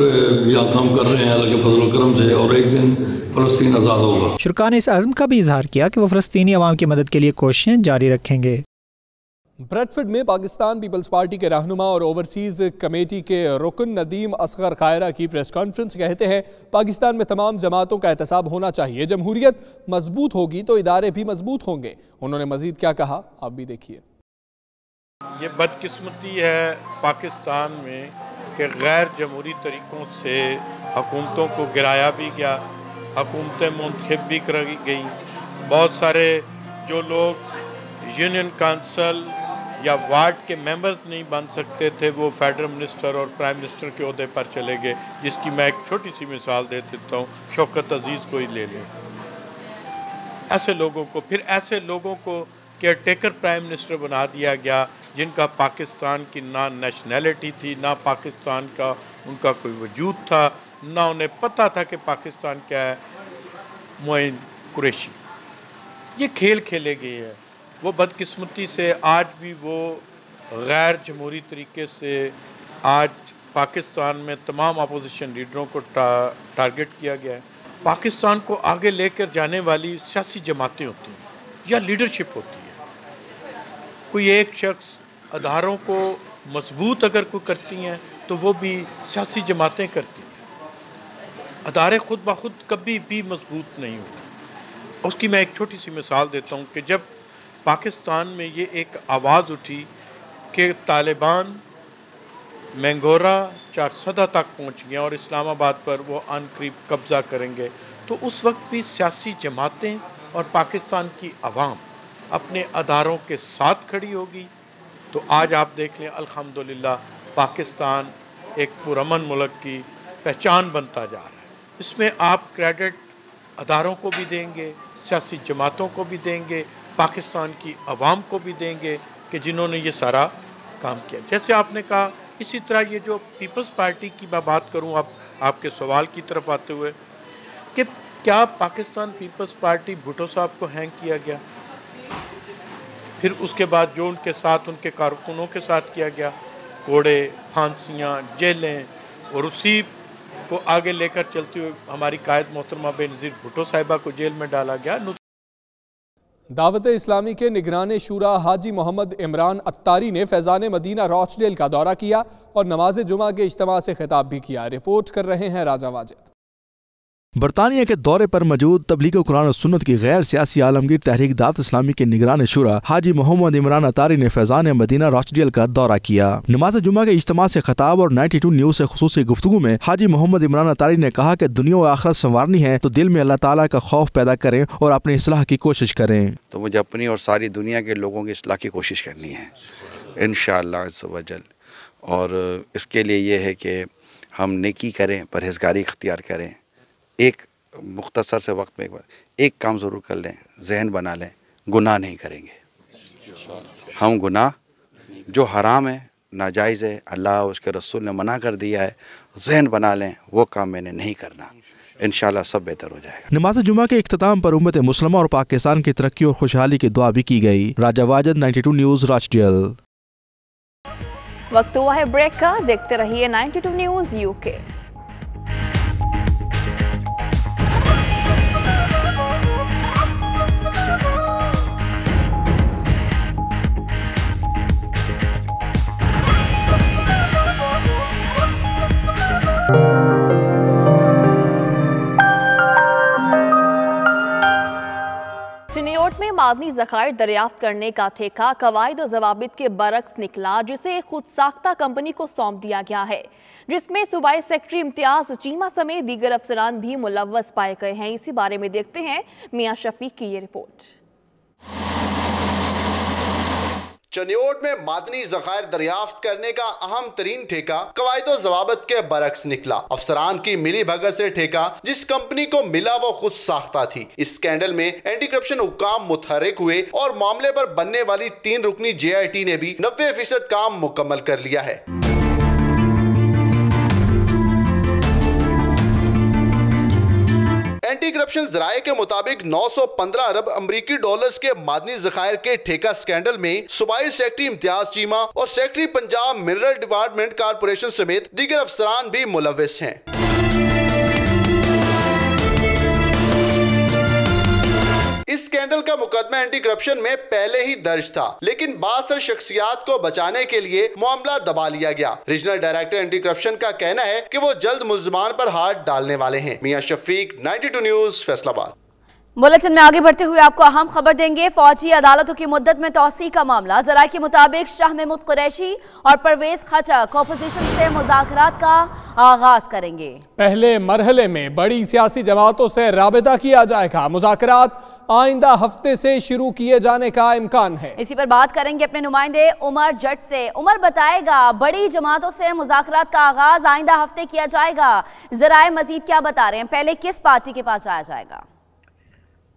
S23: यहाँ काम कर रहे हैं अल्लाह के फजल करम से, और एक दिन फ़लस्तीन आज़ाद होगा।
S12: शुरका ने इस अज़्म का भी इजहार किया कि वो फ़लस्तीनी अवाम की मदद के लिए कोशिशें जारी रखेंगे।
S5: ब्रेडफोर्ड में पाकिस्तान पीपल्स पार्टी के रहनुमा और ओवरसीज़ कमेटी के रुकन नदीम असगर खायरा की प्रेस कॉन्फ्रेंस। कहते हैं पाकिस्तान में तमाम जमातों का एहतसाब होना चाहिए, जमहूरियत मजबूत होगी तो इदारे भी मजबूत होंगे। उन्होंने मजीद क्या कहा आप भी देखिए।
S24: ये बदकिस्मती है पाकिस्तान में कि गैर जमहूरी तरीक़ों से हुकूमतों को गिराया भी गया, हुकूमतें मुंतखब भी कर गई। बहुत सारे जो लोग यूनियन काउंसिल या वार्ड के मेंबर्स नहीं बन सकते थे, वो फेडरल मिनिस्टर और प्राइम मिनिस्टर के ओहदे पर चले गए। जिसकी मैं एक छोटी सी मिसाल दे देता हूँ, शौकत अजीज़ को ही ले लें। ऐसे लोगों को केयर टेकर प्राइम मिनिस्टर बना दिया गया, जिनका पाकिस्तान की ना नेशनैलिटी थी, ना पाकिस्तान का उनका कोई वजूद था, ना उन्हें पता था कि पाकिस्तान क्या है। मोइन कुरैशी, ये खेल खेले गए हैं। वो बदकिस्मती से आज भी वो गैर जमहूरी तरीके से आज पाकिस्तान में तमाम अपोजिशन लीडरों को टारगेट किया गया है। पाकिस्तान को आगे लेकर जाने वाली सियासी जमातें होती हैं या लीडरशिप होती है। कोई एक शख्स अदारों को मजबूत अगर कोई करती हैं तो वो भी सियासी जमातें करती हैं। अदारे खुद ब खुद कभी भी मजबूत नहीं होते। उसकी मैं एक छोटी सी मिसाल देता हूँ कि जब पाकिस्तान में ये एक आवाज़ उठी कि तालिबान मैंगोरा चारसदा तक पहुँच गया और इस्लामाबाद पर वो अनकरीब कब्ज़ा करेंगे, तो उस वक्त भी सियासी जमातें और पाकिस्तान की आवाम अपने अदारों के साथ खड़ी होगी। तो आज आप देख लें अल्हम्दुलिल्लाह पाकिस्तान एक पुरअमन मुल्क की पहचान बनता जा रहा है। इसमें आप क्रेडिट अदारों को भी देंगे, सियासी जमातों को भी देंगे, पाकिस्तान की आवाम को भी देंगे कि जिन्होंने ये सारा काम किया। जैसे आपने कहा, इसी तरह ये जो पीपल्स पार्टी की मैं बात करूं, आपके सवाल की तरफ आते हुए कि क्या पाकिस्तान पीपल्स पार्टी भुट्टो साहब को हैंग किया गया, फिर उसके बाद जो उनके साथ उनके कारकुनों के साथ किया गया, कोड़े, फांसियाँ, जेलें, और उसी को आगे लेकर चलते हुए हमारी कायद मोहतरमा बेनज़ीर भुट्टो साहिबा को जेल में डाला गया।
S5: दावत इस्लामी के निगरान शूरा हाजी मोहम्मद इमरान अत्तारी ने फैज़ान मदीना रॉचडेल का दौरा किया और नमाज जुमा के इज्तिमा से खिताब भी किया। रिपोर्ट कर रहे हैं राजा वाजिद।
S18: बरतानिया के दौरे पर मौजूद तबलीग कुरान और सुन्नत की गैर सियासी आलमगीर तहरीक दावत इस्लामी के निगरान शुरा हाजी मोहम्मद इमरान अतारी ने फैज़ान मदीना रॉचडेल का दौरा किया। नमाज जुमा के इज्तिमा से खिताब और 92 न्यूज़ से खुसूसी गुफ्तगू में हाजी मोहम्मद इमरान अतारी ने कहा कि दुनिया व आखिरत संवारनी है तो दिल में अल्लाह ताला का खौफ पैदा करें और अपनी इस्लाह की कोशिश करें।
S25: तो मुझे अपनी और सारी दुनिया के लोगों की इस्लाह की कोशिश करनी है इंशाअल्लाह अज़्ज़ व जल। और इसके लिए ये है कि हम नेकी करें, परहेज़गारी इख्तियार करें। एक मुख्तसर से वक्त में एक काम ज़रूर कर लें, जहन बना लें, गुनाह नहीं करेंगे। हम गुनाह जो हराम है, नाजायज़ है, अल्लाह उसके रसूल ने मना कर दिया है, जहन बना लें वो काम मैंने नहीं करना। इंशाअल्लाह सब बेहतर हो जाएगा।
S18: नमाज जुमा के इख्तिताम पर उम्मत मुस्लिमा और पाकिस्तान की तरक्की और खुशहाली की दुआ भी की गई। राजा वाजिद, 92 न्यूज़, रॉचडेल।
S4: वक्त हुआ है ब्रेक का, देखते रहिए 92 न्यूज़ यूके। मादनी ज़खायर दरियाफ्त करने का ठेका कवायद और ज़वाबित के बरक्स निकला, जिसे खुद साख्ता कंपनी को सौंप दिया गया है, जिसमें सूबाई सेक्रेटरी इम्तियाज चीमा समेत दीगर अफसरान भी मुलव्वस पाए गए हैं। इसी बारे में देखते हैं मियां शफीक की ये रिपोर्ट।
S1: चनियोट में मादनी ज़खायर दरियाफ्त करने का अहम तरीन ठेका कवायदो ज़वाबित के बरक्स निकला। अफसरान की मिली भगत से ठेका जिस कंपनी को मिला वो खुद साख्ता थी। इस स्कैंडल में एंटी करप्शन हुक्काम मुतहर्रिक हुए और मामले पर बनने वाली 3 रुकनी JIT ने भी 90% काम मुकम्मल कर लिया है। एंटी करप्शन जराये के मुताबिक 915 अरब अमरीकी डॉलर्स के मादनी ज़खायर के ठेका स्कैंडल में सूबाई सेक्रेटरी इम्तियाज चीमा और secretary Punjab mineral department corporation समेत दीगर अफसरान भी मुलव्वस हैं। इस स्कैंडल का मुकदमा एंटी करप्शन में पहले ही दर्ज था, लेकिन बासर शख्सियात को बचाने के लिए मामला दबा लिया गया। रीजनल डायरेक्टर एंटी करप्शन का कहना है कि वो जल्द मुल्ज़मान पर हाथ डालने वाले हैं। मियां शफीक, 92 न्यूज़, फैसलाबाद।
S8: बुलेटिन में आगे बढ़ते हुए आपको अहम खबर देंगे। फौजी अदालतों की मुद्दत में तौसी का मामला। जराये के मुताबिक शाह महमूद कुरैशी और परवेज खटक अपोजिशन से मुज़ाकरात का आगाज करेंगे। पहले
S5: मरहले में बड़ी सियासी जमातों से राबिता किया जाएगा। मुज़ाकरात आइंदा हफ्ते से शुरू किए जाने का इम्कान है।
S8: इसी पर बात करेंगे अपने नुमाइंदे उमर जट से। उमर बताएगा, बड़ी जमातों से मुज़ाकरात का आगाज आइंदा हफ्ते किया जाएगा। जराये मजीद क्या बता रहे हैं, पहले किस पार्टी के पास जाया जाएगा?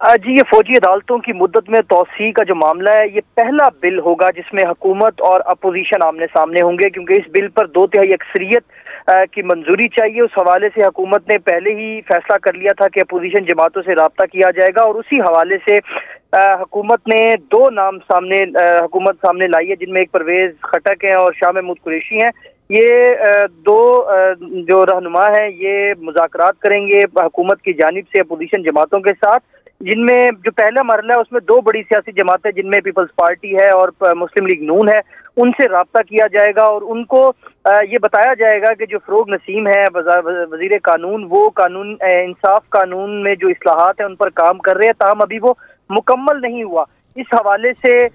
S3: जी, ये फौजी अदालतों की मुद्दत में तौसी का जो मामला है, ये पहला बिल होगा जिसमें हुकूमत और अपोजिशन आमने सामने होंगे, क्योंकि इस बिल पर 2/3 अक्सरियत की मंजूरी चाहिए। उस हवाले से हुकूमत ने पहले ही फैसला कर लिया था कि अपोजिशन जमातों से रब्ता किया जाएगा, और उसी हवाले से हुकूमत ने 2 नाम हुकूमत सामने लाई है, जिनमें एक परवेज खटक है और शाह महमूद कुरैशी हैं। ये 2 जो रहनुमा हैं ये मुज़ाकरात करेंगे हुकूमत की जानिब से अपोजिशन जमातों के साथ, जिनमें जो पहला मरला है उसमें 2 बड़ी सियासी जमातें जिनमें पीपल्स पार्टी है और मुस्लिम लीग नून है, उनसे रब्ता किया जाएगा और उनको ये बताया जाएगा कि जो फरोग नसीम है वजीर कानून, वो कानून इंसाफ कानून में जो इस्लाहात है उन पर काम कर रहे हैं, ताहम अभी वो मुकम्मल नहीं हुआ। इस हवाले से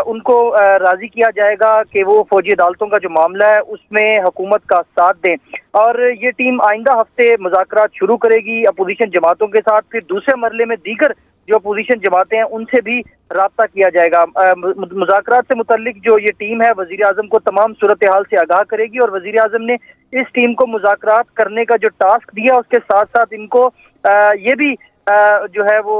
S3: उनको राजी किया जाएगा कि वो फौजी अदालतों का जो मामला है उसमें हुकूमत का साथ दें, और ये टीम आइंदा हफ्ते मुज़ाकरात शुरू करेगी अपोजिशन जमातों के साथ। फिर दूसरे मरले में दीगर जो अपोजिशन जमातें हैं उनसे भी राब्ता किया जाएगा। मुज़ाकरात से मुतल्लिक जो ये टीम है वज़ीर आज़म को तमाम सूरत हाल से आगाह करेगी, और वज़ीर आज़म ने इस टीम को मुज़ाकरात करने का जो टास्क दिया उसके साथ साथ इनको ये भी जो है वो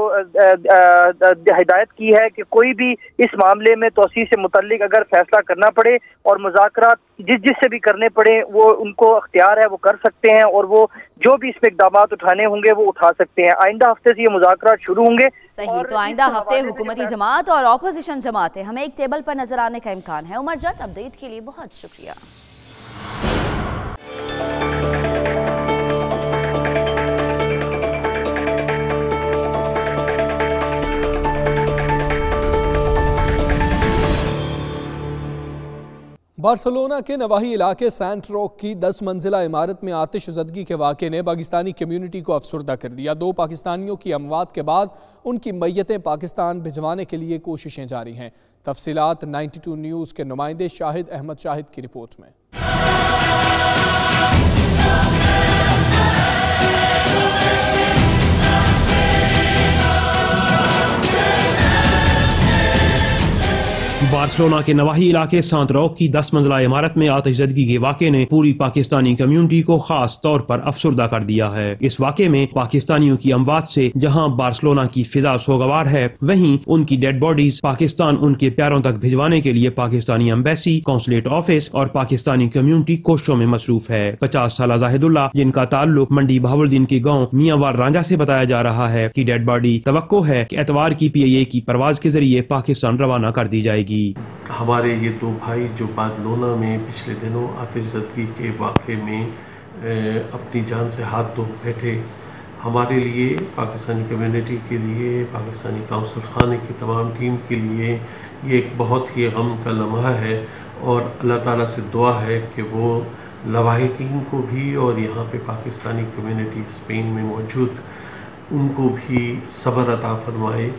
S3: हिदायत की है कि कोई भी इस मामले में तौसी से मुतल्लिक अगर फैसला करना पड़े और मुज़ाकरात जिससे भी करने पड़े वो उनको अख्तियार है, वो कर सकते हैं, और वो जो भी इसमें इक़दामात उठाने होंगे वो उठा सकते हैं। आइंदा हफ्ते से ये मुज़ाकरात शुरू होंगे।
S8: सही, तो आइंदा हफ्ते हुकूमती जमात और अपोजिशन जमातें हमें एक टेबल पर नजर आने का इम्कान है। उमर जट, अपडेट के लिए बहुत शुक्रिया।
S5: बार्सिलोना के नवाही इलाके सेंट रॉक की 10 मंजिला इमारत में आतिशज़दगी के वाक़े ने पाकिस्तानी कम्यूनिटी को अफसरदा कर दिया। 2 पाकिस्तानियों की अमवात के बाद उनकी मैयतें पाकिस्तान भिजवाने के लिए कोशिशें जारी हैं। तफसीलात 92 न्यूज़ के नुमाइंदे शाहिद अहमद शाहिद की रिपोर्ट में।
S6: बार्सिलोना के नवाही इलाके सेंट रॉक की 10 मंजिला इमारत में आतिशज़दगी के वाक़े ने पूरी पाकिस्तानी कम्युनिटी को खास तौर पर अफसरदा कर दिया है। इस वाक़े में पाकिस्तानियों की अमवात से जहां बार्सिलोना की फिजा सोगवार है, वहीं उनकी डेड बॉडीज पाकिस्तान उनके प्यारों तक भिजवाने के लिए पाकिस्तानी एम्बेसी, कौंसलेट ऑफिस और पाकिस्तानी कम्युनिटी कोशिशों में मसरूफ है। 50 साल जाहिदुल्लाह, जिनका ताल्लुक मंडी बहावुद्दीन के गाँव मियांवार रांझा से बताया जा रहा है, की डेड बॉडी तवक्को है कि एतवार की PIA की परवाज के जरिए पाकिस्तान रवाना कर दी जाएगी।
S7: हमारे ये 2 भाई जो बार्सिलोना में पिछले दिनों आतिशज़दगी के वाक़े में अपनी जान से हाथ धो बैठे, हमारे लिए, पाकिस्तानी कम्युनिटी के लिए, पाकिस्तानी काउंसिल खाने की तमाम टीम के लिए ये एक बहुत ही गम का लम्हा है, और अल्लाह ताला से दुआ है कि वो लवाहिकीन को भी और यहाँ पे पाकिस्तानी कम्युनिटी स्पेन में मौजूद उनको भी सब्र अता फरमाए।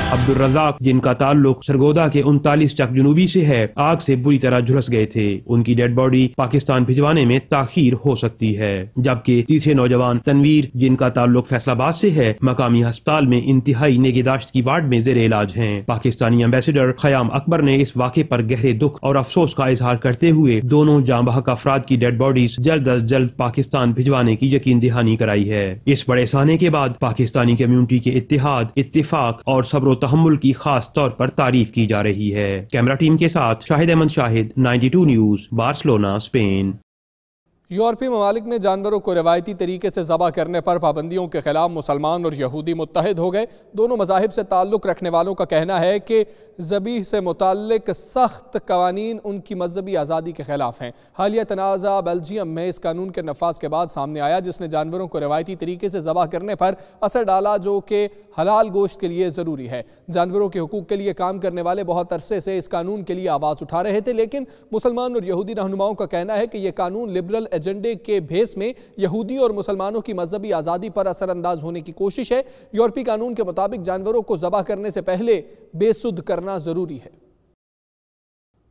S6: अब्दुल रज़ाक, जिनका ताल्लुक सरगोदा के 39 चक जुनूबी से है, आग से बुरी तरह झुलस गए थे। उनकी डेड बॉडी पाकिस्तान भिजवाने में ताखीर हो सकती है। जबकि तीसरे नौजवान तनवीर, जिनका ताल्लुक फैसलाबाद से है, मकामी अस्पताल में इंतहाई निगहदाश्त की वार्ड में जेर इलाज हैं। पाकिस्तानी एम्बेसडर खयाम अकबर ने इस वाक़े पर गहरे दुख और अफसोस का इजहार करते हुए दोनों जांबहक अफराद की डेड बॉडीज जल्द अज जल्द पाकिस्तान भिजवाने की यकीन दहानी कराई है। इस बड़े साने के बाद पाकिस्तानी कम्युनिटी के इत्तेहाद, इत्तेफाक और सब्र व तहम्मुल की खास तौर पर तारीफ की जा रही है। कैमरा टीम के साथ Shahid Ahmed Shahid, 92 news, Barcelona, Spain.
S5: यूरोपीय ममालिक में जानवरों को रवायती तरीके से ज़बह करने पर पाबंदियों के खिलाफ मुसलमान और यहूदी मुत्तहिद हो गए। दोनों मज़ाहिब से ताल्लुक़ रखने वालों का कहना है कि ज़बीह से मुताल्लिक सख्त कवानीन उनकी मजहबी आज़ादी के खिलाफ हैं। हालिया तनाज़ा बेल्जियम में इस कानून के नफाज के बाद सामने आया, जिसने जानवरों को रवायती तरीके से ज़बह करने पर असर डाला, जो कि हलाल गोश्त के लिए ज़रूरी है। जानवरों के हुकूक के लिए काम करने वाले बहुत अरसे से इस कानून के लिए आवाज़ उठा रहे थे, लेकिन मुसलमान और यहूदी रहनुमाओं का कहना है कि यह कानून लिबरल एजेंडे के भेस में यहूदी और मुसलमानों की मजहबी आज़ादी पर असरअंदाज होने की कोशिश है। यूरोपीय कानून के मुताबिक जानवरों को ज़बह करने से पहले बेसुध करना ज़रूरी है।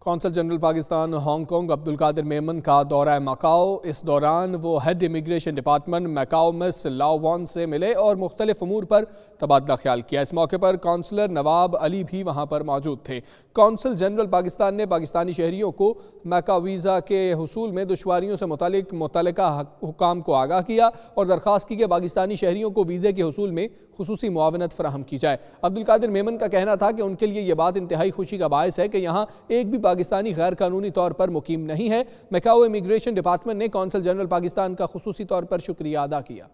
S5: Consul general Pakistan Hong Kong Abdul Qadir Memon का दौरा मकाओ। इस दौरान वो head immigration department Macau miss Lao Won से मिले और मुख्तलिफ अमूर पर तबादला ख्याल किया। इस मौके पर कौंसलर नवाब अली भी वहाँ पर मौजूद थे। कौंसल जनरल पाकिस्तान ने पाकिस्तानी शहरियों को मका वीज़ा के हुसूल में दुश्वारियों से मुतल्लिका हुकाम को आगाह किया और दरख्वास्त की कि पाकिस्तानी शहरियों को वीज़े के हुसूल में खुसूसी मुआवनत फराहम की जाए। अब्दुल कादिर मेमन का कहना था कि उनके लिए यह बात इंतहाई खुशी का बायस है कि यहाँ एक भी पाकिस्तानी गैर कानूनी तौर पर मुकीम नहीं है। मकाओ इमिग्रेशन डिपार्टमेंट ने कौंसल जनरल पाकिस्तान का खुसूसी तौर पर शुक्रिया अदा किया।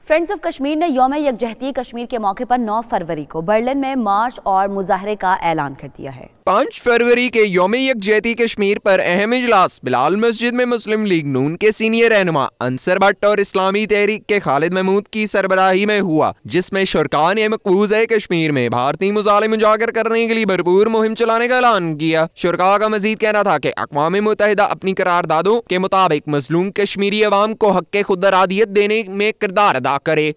S8: फ्रेंड्स ऑफ कश्मीर ने यौम यकजहती कश्मीर के मौके पर 9 फरवरी को बर्लिन में मार्च और मुजाहरे का ऐलान कर दिया है।
S2: 5 फरवरी के यौम यकजहती कश्मीर पर अहम इजलास बिलाल मस्जिद में मुस्लिम लीग नून के सीनियर रहनुमा अंसर भट्ट और इस्लामी तहरीक के खालिद महमूद की सरबराही में हुआ, जिसमें शुरका ने मकबूज़ कश्मीर में भारतीय मुजालिम उजागर करने के लिए भरपूर मुहिम चलाने का ऐलान किया। शुरका का मजीद कहना था कि अक़वाम मुत्तहिदा अपनी करारदादों के मुताबिक मजलूम कश्मीरी अवाम को हक़ खुद अरादियत देने में किरदार अदा करे।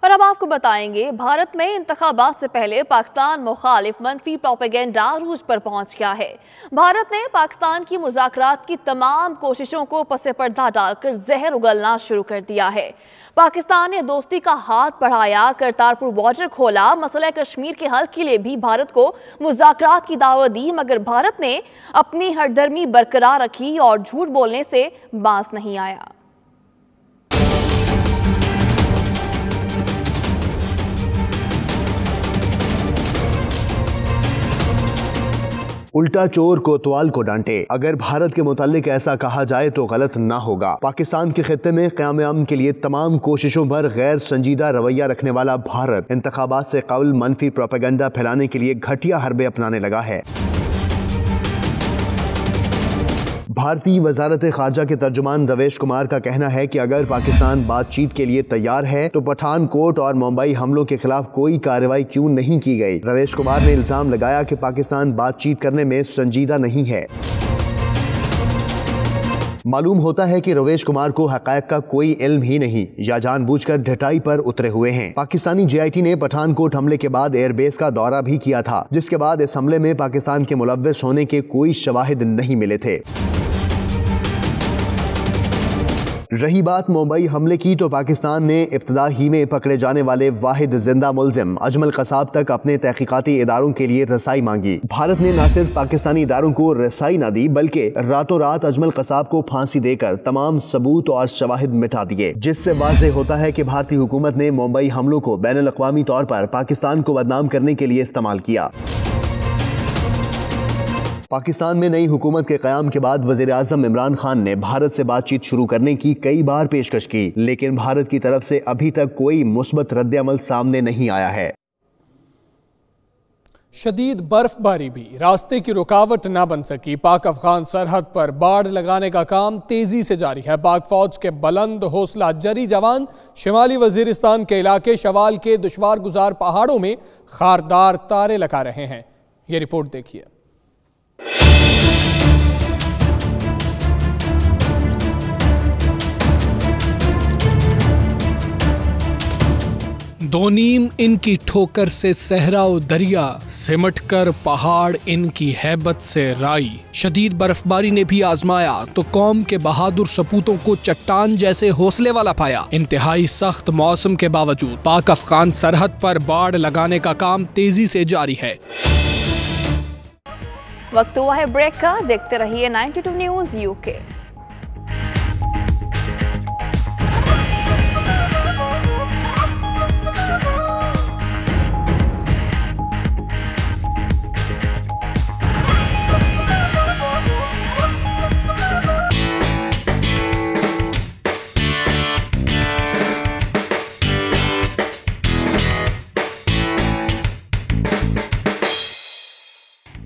S4: और अब आपको बताएंगे, भारत में इंतखाबात से पहले पाकिस्तान मुखालिफ मनफी प्रोपेगेंडा अरूज पर पहुंच गया है। भारत ने पाकिस्तान की मुज़ाकरात की तमाम कोशिशों को पसे पर्दा डालकर जहर उगलना शुरू कर दिया है। पाकिस्तान ने दोस्ती का हाथ बढ़ाया, करतारपुर बॉर्डर खोला, मसला कश्मीर के हल के लिए भी भारत को मुज़ाकरात की दावत दी, मगर भारत ने अपनी हरदर्मी बरकरार रखी और झूठ बोलने से बाज नहीं आया।
S9: उल्टा चोर कोतवाल को डांटे। अगर भारत के मुताल्लिक ऐसा कहा जाए तो गलत ना होगा। पाकिस्तान के खित्ते में क़याम के लिए तमाम कोशिशों पर गैर संजीदा रवैया रखने वाला भारत इंतखाबात से कबल मनफी प्रोपेगेंडा फैलाने के लिए घटिया हरबे अपनाने लगा है। भारतीय वजारत खारजा के तर्जुमान रवीश कुमार का कहना है कि अगर पाकिस्तान बातचीत के लिए तैयार है तो पठानकोट और मुंबई हमलों के खिलाफ कोई कार्रवाई क्यों नहीं की गई। रवीश कुमार ने इल्जाम लगाया कि पाकिस्तान बातचीत करने में संजीदा नहीं है। मालूम होता है कि रवीश कुमार को हक़ायक़ का कोई इल्म ही नहीं या जानबूझकर ढटाई पर उतरे हुए हैं। पाकिस्तानी JIT ने पठानकोट हमले के बाद एयरबेस का दौरा भी किया था, जिसके बाद इस हमले में पाकिस्तान के मुलव्वस होने के कोई शवाहिद नहीं मिले थे। रही बात मुंबई हमले की तो पाकिस्तान ने इब्तिदा ही में पकड़े जाने वाले वाहिद जिंदा मुल्जिम अजमल कसाब तक अपने तहकीकाती इदारों के लिए रसाई मांगी। भारत ने न सिर्फ पाकिस्तानी इदारों को रसाई न दी बल्कि रातों रात अजमल कसाब को फांसी देकर तमाम सबूत और शवाहिद मिटा दिए, जिससे वाज़ेह होता है कि भारतीय हुकूमत ने मुंबई हमलों को बैनुल अक़वामी तौर पर पाकिस्तान को बदनाम करने के लिए इस्तेमाल किया। पाकिस्तान में नई हुकूमत के क़याम के बाद वज़ीर आज़म इमरान खान ने भारत से बातचीत शुरू करने की कई बार पेशकश की, लेकिन भारत की तरफ से अभी तक कोई मुस्बत रद्द-ए-अमल सामने नहीं आया है।
S5: शदीद बर्फबारी भी रास्ते की रुकावट न बन सकी। पाक अफगान सरहद पर बाड़ लगाने का काम तेजी से जारी है। पाक फौज के बुलंद हौसला जरी जवान शिमाली वजीरिस्तान के इलाके शवाल के दुश्वार गुजार पहाड़ों में खारदार तारे लगा रहे हैं। ये रिपोर्ट देखिए। दो नीम इनकी ठोकर से सहरा व दरिया, सिमट कर पहाड़ इनकी हैबत से राई। शदीद बर्फबारी ने भी आजमाया तो कौम के बहादुर सपूतों को चट्टान जैसे हौसले वाला पाया। इंतहाई सख्त मौसम के बावजूद पाक अफगान सरहद पर बाड़ लगाने का काम तेजी से जारी है।
S4: वक्त हुआ है ब्रेक का, देखते रहिए 92 news UK.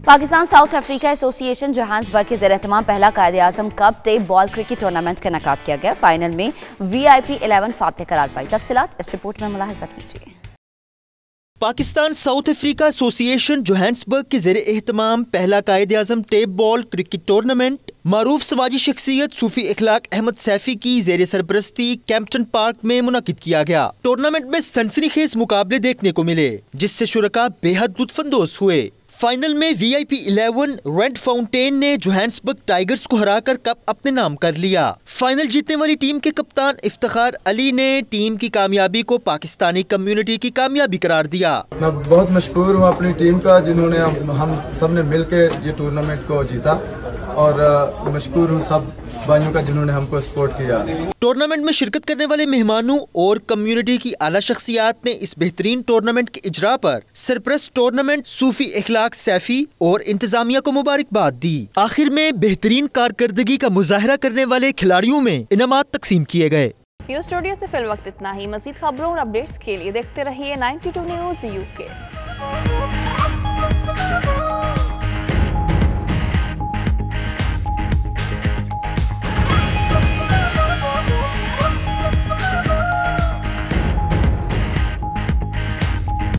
S8: Pakistan South Africa association Johannesburg के ज़ेर-ए-एहतमाम पहला Quaid-e-Azam cup tape ball cricket tournament का इनेकाद किया गया। फाइनल में VIP 11 फातेह करार पाई। तफसीलात इस रिपोर्ट में मुलाहिजा कीजिए।
S10: Pakistan South Africa association Johannesburg के ज़ेर-ए-एहतमाम पहला कायदे-आज़म टेप बॉल क्रिकेट टूर्नामेंट मारूफ समाजी शख्सियत सूफी इखलाक अहमद सैफी की ज़ेर सरपरस्ती कैंपटन पार्क में मुनक़िद किया गया। टूर्नामेंट में सनसनीखेज मुकाबले देखने को मिले, जिससे शुरका बेहद लुत्फ़अंदोज़ हुए। फाइनल में VIP 11 रेड फाउंटेन ने जोहान्सबर्ग टाइगर्स को हराकर कप अपने नाम कर लिया। फाइनल जीतने वाली टीम के कप्तान इफ्तिखार अली ने टीम की कामयाबी को पाकिस्तानी कम्युनिटी की कामयाबी करार दिया।
S11: मैं बहुत मशकूर हूँ अपनी टीम का, जिन्होंने हम सब ने मिलकर ये टूर्नामेंट को जीता, और मशकूर हूँ सब भाइयों का जिन्होंने हमको सपोर्ट किया।
S10: टूर्नामेंट में शिरकत करने वाले मेहमानों और कम्युनिटी की आला शख्सियात ने इस बेहतरीन टूर्नामेंट के इजरा पर सरप्रस्त टूर्नामेंट सूफी इखलाक सैफी और इंतजामिया को मुबारकबाद दी। आखिर में बेहतरीन कारकर्दगी का मुजाहरा करने वाले खिलाड़ियों में इनामात तकसीम किए गए।
S4: न्यूज़ स्टूडियो से फिल वक्त इतना ही। मज़ीद खबरों और अपडेट्स के लिए देखते रहिए 92 न्यूज़ यूके।